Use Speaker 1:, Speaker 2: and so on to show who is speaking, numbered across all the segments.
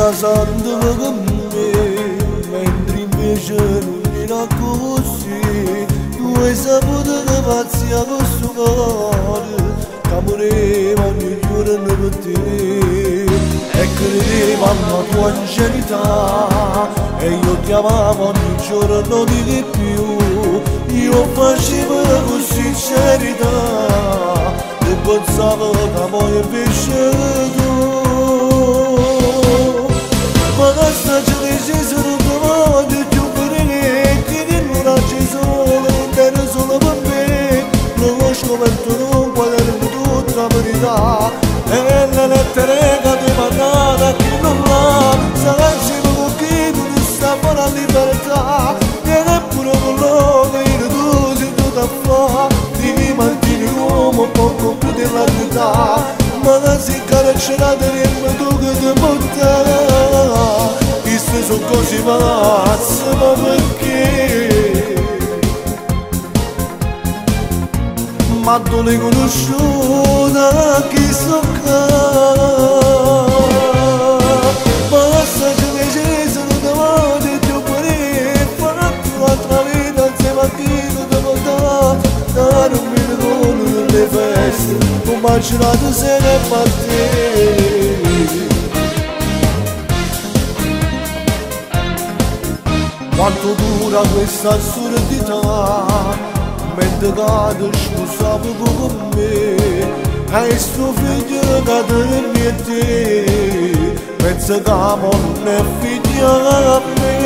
Speaker 1: casando con me, mentre invece non era così. Tu hai saputo che pazzia questo cuore, che moreva ogni giorno per te. E credevo alla tua ingenuità, e io ti amavo ogni giorno di più. Io facevo con sincerità, e pensavo che poi invece tu. Ma questa gente sono davanti a più per me, che non c'è solo, non era solo per me. Lo scoperto in un quaderno tutta la verità, e le lettere che ti mandate a chi non l'ha. Sarà insieme con chi tu non sta buona libertà, e neppure con loro che io tu sei tutta fa. Ti mantieni un uomo poco più della verità, ma che si carcerate riempie tu che ti porta. Queste sono cose pazze, ma perché? Ma tu l'hai conosciuta chi sto qua? Ma se ci dici sono davanti a Dio per farti l'altra vita insieme a chi non ti portato. Dare un milione nelle feste, immaginate se ne partire. Quanto dura questa assurdità, mentre cade scusavo con me, e sto figlio che te ne te, pensa che non è figlio a me.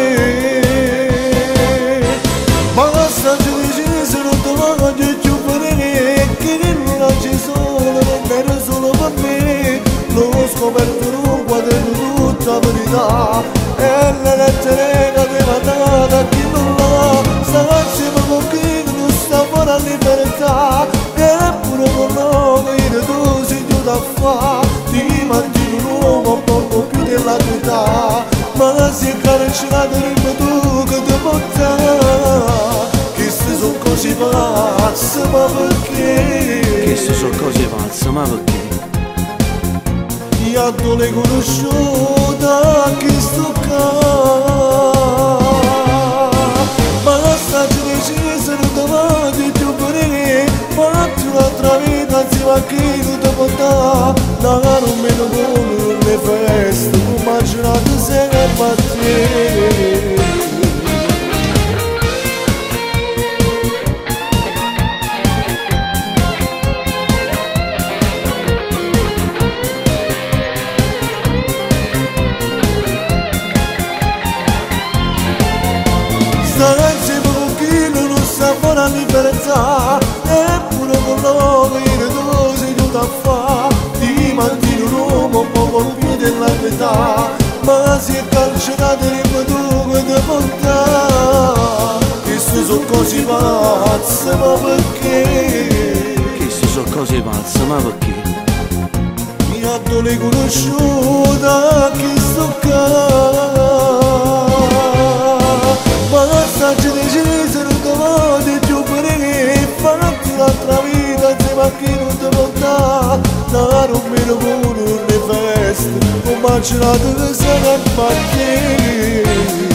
Speaker 1: Ma questa gente sono davanti a più per me, che non c'è solo, non era solo per me. L'ho scoperto in un quaderno tutta la verità, e le lettere che ti mandate a chi non l'ha. Stava insieme con chi non sta buona libertà, e neppure con noi che tu sei giù da fa. Ti mantieni un uomo poco più della tua età, ma si è carcerato in tu che ti porta. Queste sono cose pazze, ma perché?
Speaker 2: Queste sono cose pazze, ma perché?
Speaker 1: Io non l'hai conosciuta chi sto qua. Ma questa gente sono davanti a Dio per me, fatti un'altra vita insieme a chi non ti porta. Dare un milione nelle feste, immaginate se ne batte. Stare insieme con chi non sta buona libertà, eppure con loro che tu sei giù da fa. Ti mantieni un uomo poco più della metà, ma si è carcerato in tu che ti porta. Queste sono cose pazze, ma perché?
Speaker 2: Queste sono cose pazze, ma perché?
Speaker 1: Io non l'hai conosciuta chi sto qua. Ma questa gente sono davanti a Dio per me, fatti un'altra vita insieme a chi non ti porta. Dare un milione nelle feste, immaginate che se ne batte.